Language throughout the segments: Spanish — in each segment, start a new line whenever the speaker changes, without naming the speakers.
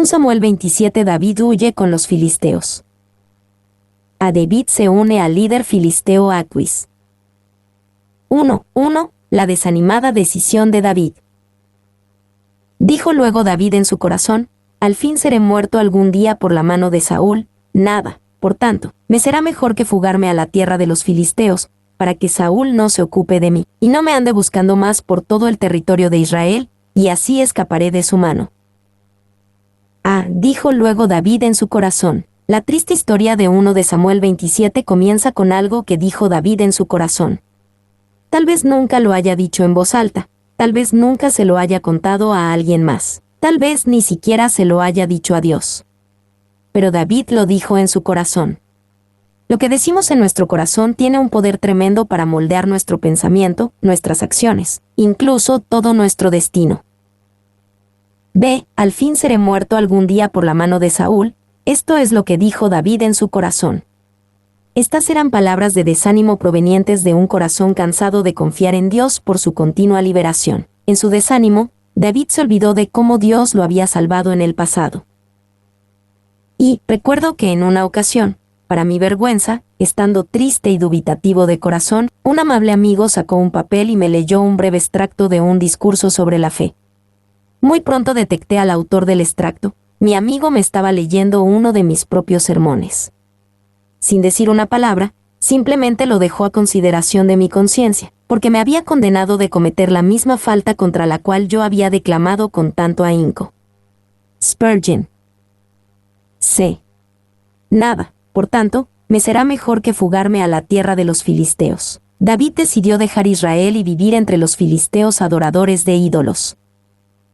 1 Samuel 27. David huye con los filisteos. A David se une al líder filisteo Aquis. 1. La desanimada decisión de David. Dijo luego David en su corazón: al fin seré muerto algún día por la mano de Saúl. Nada, por tanto, me será mejor que fugarme a la tierra de los filisteos, para que Saúl no se ocupe de mí, y no me ande buscando más por todo el territorio de Israel, y así escaparé de su mano. Dijo luego David en su corazón. La triste historia de 1 de Samuel 27 comienza con algo que dijo David en su corazón. Tal vez nunca lo haya dicho en voz alta, tal vez nunca se lo haya contado a alguien más, tal vez ni siquiera se lo haya dicho a Dios. Pero David lo dijo en su corazón. Lo que decimos en nuestro corazón tiene un poder tremendo para moldear nuestro pensamiento, nuestras acciones, incluso todo nuestro destino. Al fin seré muerto algún día por la mano de Saúl. Esto es lo que dijo David en su corazón. Estas eran palabras de desánimo provenientes de un corazón cansado de confiar en Dios por su continua liberación. En su desánimo, David se olvidó de cómo Dios lo había salvado en el pasado. Y recuerdo que en una ocasión, para mi vergüenza, estando triste y dubitativo de corazón, un amable amigo sacó un papel y me leyó un breve extracto de un discurso sobre la fe. Muy pronto detecté al autor del extracto. Mi amigo me estaba leyendo uno de mis propios sermones. Sin decir una palabra, simplemente lo dejó a consideración de mi conciencia, porque me había condenado de cometer la misma falta contra la cual yo había declamado con tanto ahínco. Spurgeon. Nada, por tanto, me será mejor que fugarme a la tierra de los filisteos. David decidió dejar Israel y vivir entre los filisteos adoradores de ídolos.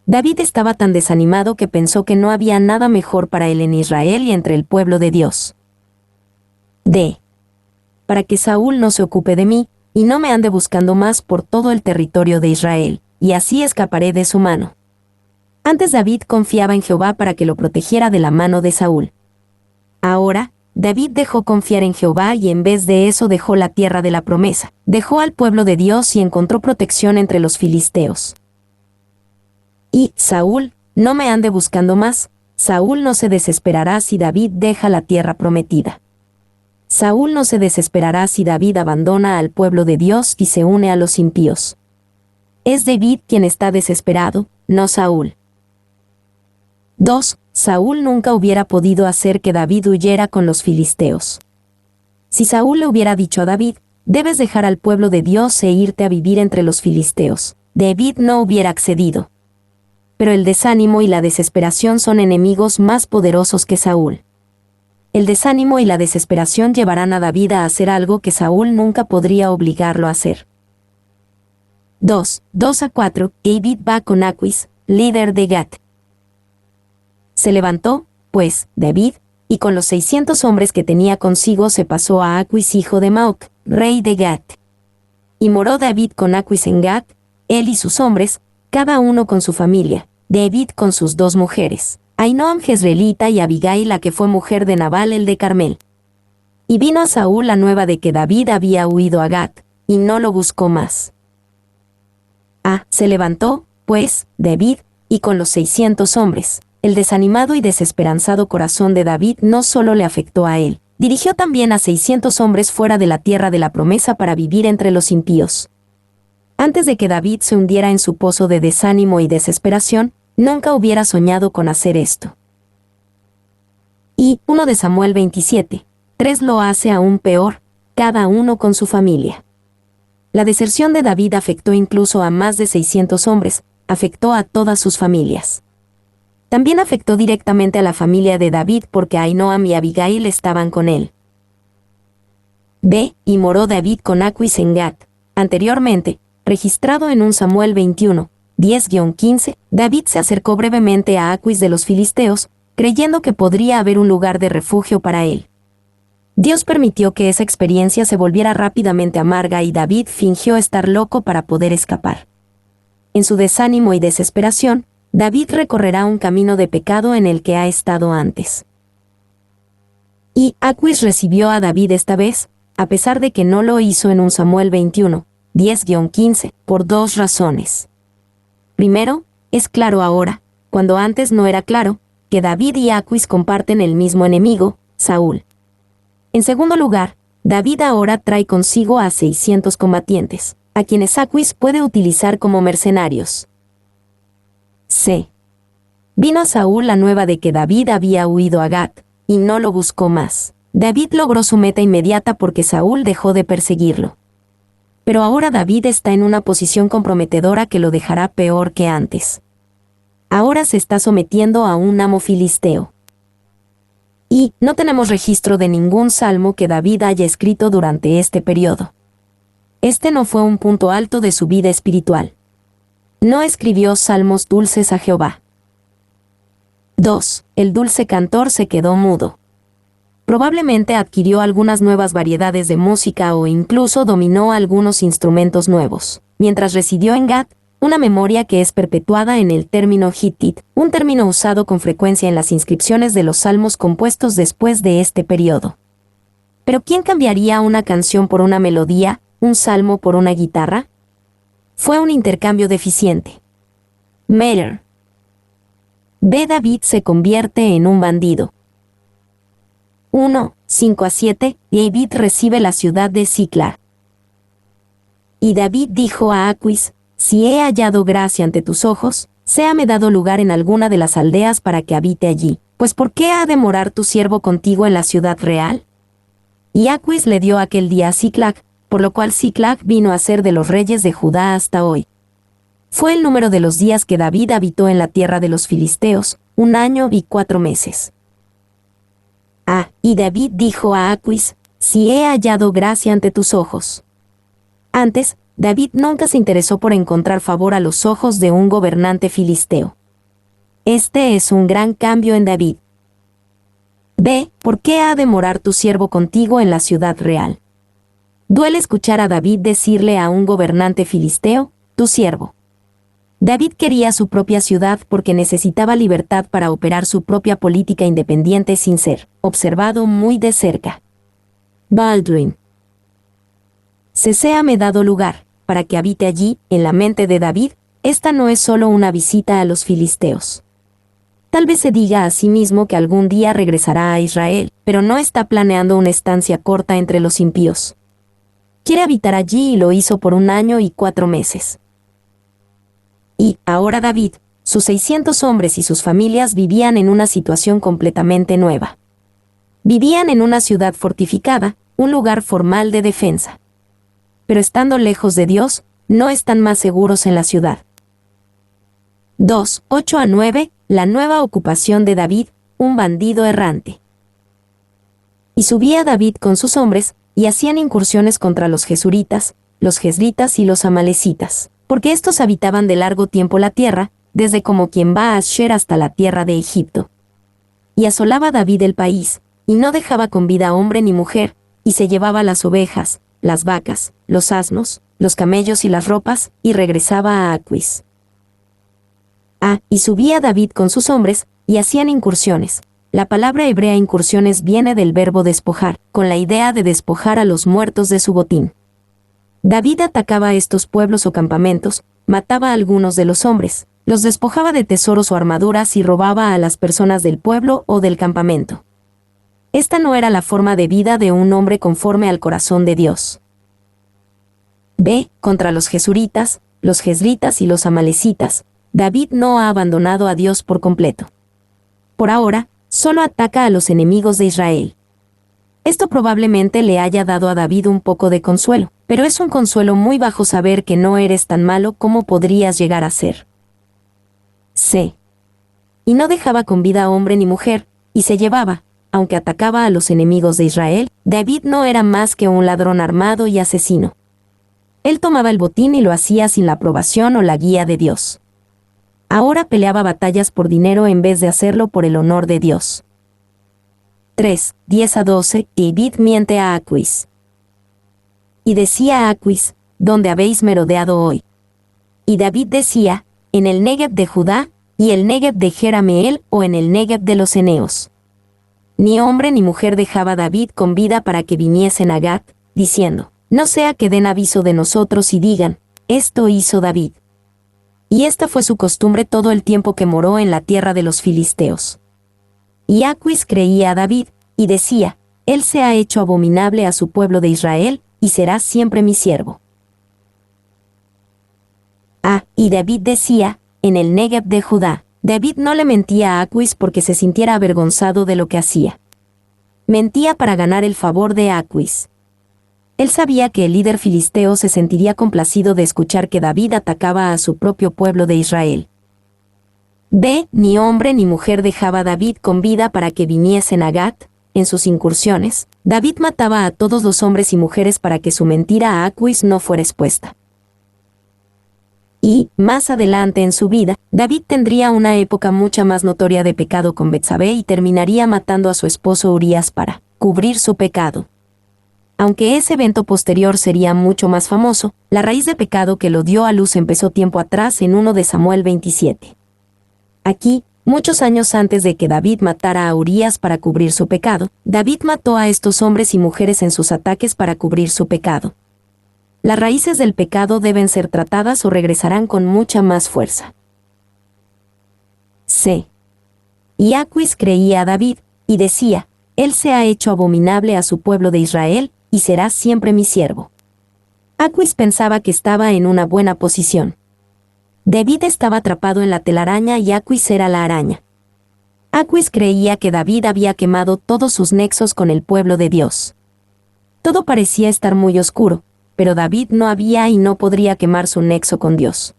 David estaba tan desanimado que pensó que no había nada mejor para él en Israel y entre el pueblo de Dios. Para que Saúl no se ocupe de mí, y no me ande buscando más por todo el territorio de Israel, y así escaparé de su mano. Antes David confiaba en Jehová para que lo protegiera de la mano de Saúl. Ahora, David dejó confiar en Jehová y en vez de eso dejó la tierra de la promesa, dejó al pueblo de Dios y encontró protección entre los filisteos. Y Saúl, no me ande buscando más. Saúl no se desesperará si David deja la tierra prometida. Saúl no se desesperará si David abandona al pueblo de Dios y se une a los impíos. Es David quien está desesperado, no Saúl. 2. Saúl nunca hubiera podido hacer que David huyera con los filisteos. Si Saúl le hubiera dicho a David: debes dejar al pueblo de Dios e irte a vivir entre los filisteos, David no hubiera accedido. Pero el desánimo y la desesperación son enemigos más poderosos que Saúl. El desánimo y la desesperación llevarán a David a hacer algo que Saúl nunca podría obligarlo a hacer. 2-4. David va con Aquis, líder de Gat. Se levantó, pues, David, y con los 600 hombres que tenía consigo se pasó a Aquis hijo de Maoc, rey de Gat. Y moró David con Aquis en Gat, él y sus hombres, cada uno con su familia, David con sus 2 mujeres, Ahinoam jezreelita y Abigail la que fue mujer de Nabal el de Carmel. Y vino a Saúl la nueva de que David había huido a Gat, y no lo buscó más. Se levantó, pues, David, y con los 600 hombres. El desanimado y desesperanzado corazón de David no solo le afectó a él, dirigió también a 600 hombres fuera de la tierra de la promesa para vivir entre los impíos. Antes de que David se hundiera en su pozo de desánimo y desesperación, nunca hubiera soñado con hacer esto. Y 1 de Samuel 27, 3 lo hace aún peor, cada uno con su familia. La deserción de David afectó incluso a más de 600 hombres, afectó a todas sus familias. También afectó directamente a la familia de David porque Ahinoam y Abigail estaban con él. Y moró David con Aquis en Gat. Anteriormente, registrado en 1 Samuel 21, 10-15, David se acercó brevemente a Aquis de los filisteos, creyendo que podría haber un lugar de refugio para él. Dios permitió que esa experiencia se volviera rápidamente amarga y David fingió estar loco para poder escapar. En su desánimo y desesperación, David recorrerá un camino de pecado en el que ha estado antes. Y Aquis recibió a David esta vez, a pesar de que no lo hizo en 1 Samuel 21, 10-15, por 2 razones. Primero, es claro ahora, cuando antes no era claro, que David y Aquis comparten el mismo enemigo, Saúl. En segundo lugar, David ahora trae consigo a 600 combatientes, a quienes Aquis puede utilizar como mercenarios. C. Vino a Saúl la nueva de que David había huido a Gat, y no lo buscó más. David logró su meta inmediata porque Saúl dejó de perseguirlo. Pero ahora David está en una posición comprometedora que lo dejará peor que antes. Ahora se está sometiendo a un amo filisteo. Y no tenemos registro de ningún salmo que David haya escrito durante este periodo. Este no fue un punto alto de su vida espiritual. No escribió salmos dulces a Jehová. 2. El dulce cantor se quedó mudo. Probablemente adquirió algunas nuevas variedades de música o incluso dominó algunos instrumentos nuevos. Mientras residió en Gat, una memoria que es perpetuada en el término Hittit, un término usado con frecuencia en las inscripciones de los salmos compuestos después de este periodo. ¿Pero quién cambiaría una canción por una melodía, un salmo por una guitarra? Fue un intercambio deficiente. Meter. B. David se convierte en un bandido. 1, 5-7, David recibe la ciudad de Siclag. Y David dijo a Aquis, si he hallado gracia ante tus ojos, séame dado lugar en alguna de las aldeas para que habite allí, pues ¿por qué ha de morar tu siervo contigo en la ciudad real? Y Aquis le dio aquel día a Siclag, por lo cual Siclag vino a ser de los reyes de Judá hasta hoy. Fue el número de los días que David habitó en la tierra de los filisteos, 1 año y 4 meses. Y David dijo a Aquis, si he hallado gracia ante tus ojos. Antes, David nunca se interesó por encontrar favor a los ojos de un gobernante filisteo. Este es un gran cambio en David. B. ¿Por qué ha de morar tu siervo contigo en la ciudad real? Duele escuchar a David decirle a un gobernante filisteo, tu siervo. David quería su propia ciudad porque necesitaba libertad para operar su propia política independiente sin ser observado muy de cerca. Baldwin. Séame dado lugar, para que habite allí, en la mente de David, esta no es solo una visita a los filisteos. Tal vez se diga a sí mismo que algún día regresará a Israel, pero no está planeando una estancia corta entre los impíos. Quiere habitar allí y lo hizo por 1 año y 4 meses. Y, ahora David, sus 600 hombres y sus familias vivían en una situación completamente nueva. Vivían en una ciudad fortificada, un lugar formal de defensa. Pero estando lejos de Dios, no están más seguros en la ciudad. 2, 8-9, la nueva ocupación de David, un bandido errante. Y subía David con sus hombres, y hacían incursiones contra los gesuritas, los jezritas y los amalecitas, porque estos habitaban de largo tiempo la tierra, desde como quien va a Asher hasta la tierra de Egipto. Y asolaba David el país, y no dejaba con vida hombre ni mujer, y se llevaba las ovejas, las vacas, los asnos, los camellos y las ropas, y regresaba a Aquis. Y subía David con sus hombres, y hacían incursiones. La palabra hebrea incursiones viene del verbo despojar, con la idea de despojar a los muertos de su botín. David atacaba a estos pueblos o campamentos, mataba a algunos de los hombres, los despojaba de tesoros o armaduras y robaba a las personas del pueblo o del campamento. Esta no era la forma de vida de un hombre conforme al corazón de Dios. B. Contra los gesuritas, los jezritas y los amalecitas, David no ha abandonado a Dios por completo. Por ahora, solo ataca a los enemigos de Israel. Esto probablemente le haya dado a David un poco de consuelo, pero es un consuelo muy bajo saber que no eres tan malo como podrías llegar a ser. C. Y no dejaba con vida hombre ni mujer, y se llevaba, aunque atacaba a los enemigos de Israel, David no era más que un ladrón armado y asesino. Él tomaba el botín y lo hacía sin la aprobación o la guía de Dios. Ahora peleaba batallas por dinero en vez de hacerlo por el honor de Dios. 3, 10-12, David miente a Aquis. Y decía a Aquis, ¿dónde habéis merodeado hoy? Y David decía, en el Negev de Judá, y el Negev de Jerameel o en el Negev de los Eneos. Ni hombre ni mujer dejaba David con vida para que viniesen a Gat, diciendo, no sea que den aviso de nosotros y digan, esto hizo David. Y esta fue su costumbre todo el tiempo que moró en la tierra de los filisteos. Y Aquis creía a David, y decía, él se ha hecho abominable a su pueblo de Israel, y será siempre mi siervo. Y David decía, en el Negev de Judá, David no le mentía a Aquis porque se sintiera avergonzado de lo que hacía. Mentía para ganar el favor de Aquis. Él sabía que el líder filisteo se sentiría complacido de escuchar que David atacaba a su propio pueblo de Israel. Ni hombre ni mujer dejaba a David con vida para que viniesen a Gat. En sus incursiones, David mataba a todos los hombres y mujeres para que su mentira a Aquis no fuera expuesta. Y, más adelante en su vida, David tendría una época mucha más notoria de pecado con Betsabé y terminaría matando a su esposo Urías para cubrir su pecado. Aunque ese evento posterior sería mucho más famoso, la raíz de pecado que lo dio a luz empezó tiempo atrás en 1 de Samuel 27. Aquí, muchos años antes de que David matara a Urías para cubrir su pecado, David mató a estos hombres y mujeres en sus ataques para cubrir su pecado. Las raíces del pecado deben ser tratadas o regresarán con mucha más fuerza. Y Aquis creía a David, y decía, él se ha hecho abominable a su pueblo de Israel, y será siempre mi siervo. Aquis pensaba que estaba en una buena posición. David estaba atrapado en la telaraña y Aquis era la araña. Aquis creía que David había quemado todos sus nexos con el pueblo de Dios. Todo parecía estar muy oscuro, pero David no había y no podría quemar su nexo con Dios.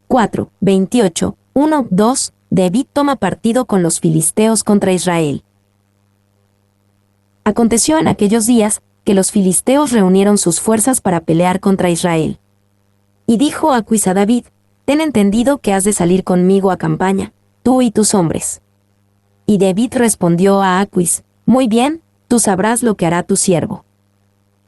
4:28, 1:2, David toma partido con los filisteos contra Israel. Aconteció en aquellos días, que los filisteos reunieron sus fuerzas para pelear contra Israel. Y dijo Aquis a David, ten entendido que has de salir conmigo a campaña, tú y tus hombres. Y David respondió a Aquis, muy bien, tú sabrás lo que hará tu siervo.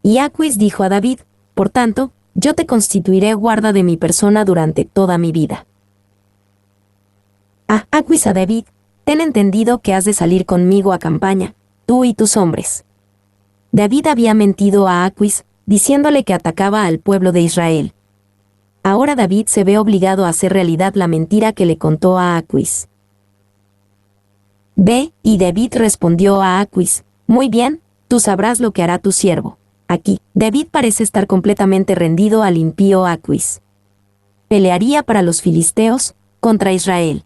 Y Aquis dijo a David, por tanto, yo te constituiré guarda de mi persona durante toda mi vida. Aquis a David, ten entendido que has de salir conmigo a campaña, tú y tus hombres. David había mentido a Aquis, diciéndole que atacaba al pueblo de Israel. Ahora David se ve obligado a hacer realidad la mentira que le contó a Aquis. Y David respondió a Aquis, muy bien, tú sabrás lo que hará tu siervo. Aquí, David parece estar completamente rendido al impío Aquis. Pelearía para los filisteos, contra Israel.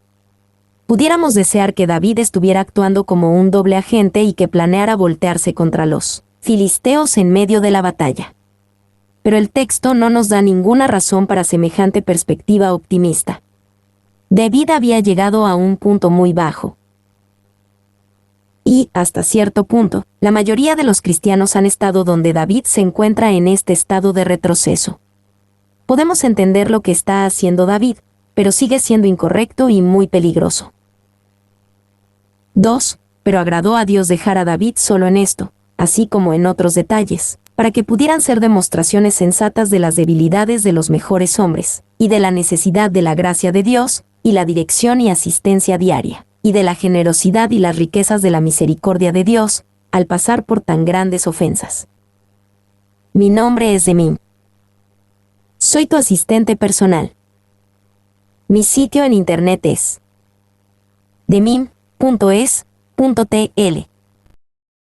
Pudiéramos desear que David estuviera actuando como un doble agente y que planeara voltearse contra los filisteos en medio de la batalla. Pero el texto no nos da ninguna razón para semejante perspectiva optimista. David había llegado a un punto muy bajo. Y, hasta cierto punto, la mayoría de los cristianos han estado donde David se encuentra en este estado de retroceso. Podemos entender lo que está haciendo David, pero sigue siendo incorrecto y muy peligroso. 2. Pero agradó a Dios dejar a David solo en esto, así como en otros detalles, para que pudieran ser demostraciones sensatas de las debilidades de los mejores hombres, y de la necesidad de la gracia de Dios, y la dirección y asistencia diaria, y de la generosidad y las riquezas de la misericordia de Dios, al pasar por tan grandes ofensas. Mi nombre es Demim. Soy tu asistente personal. Mi sitio en internet es demim.es.tl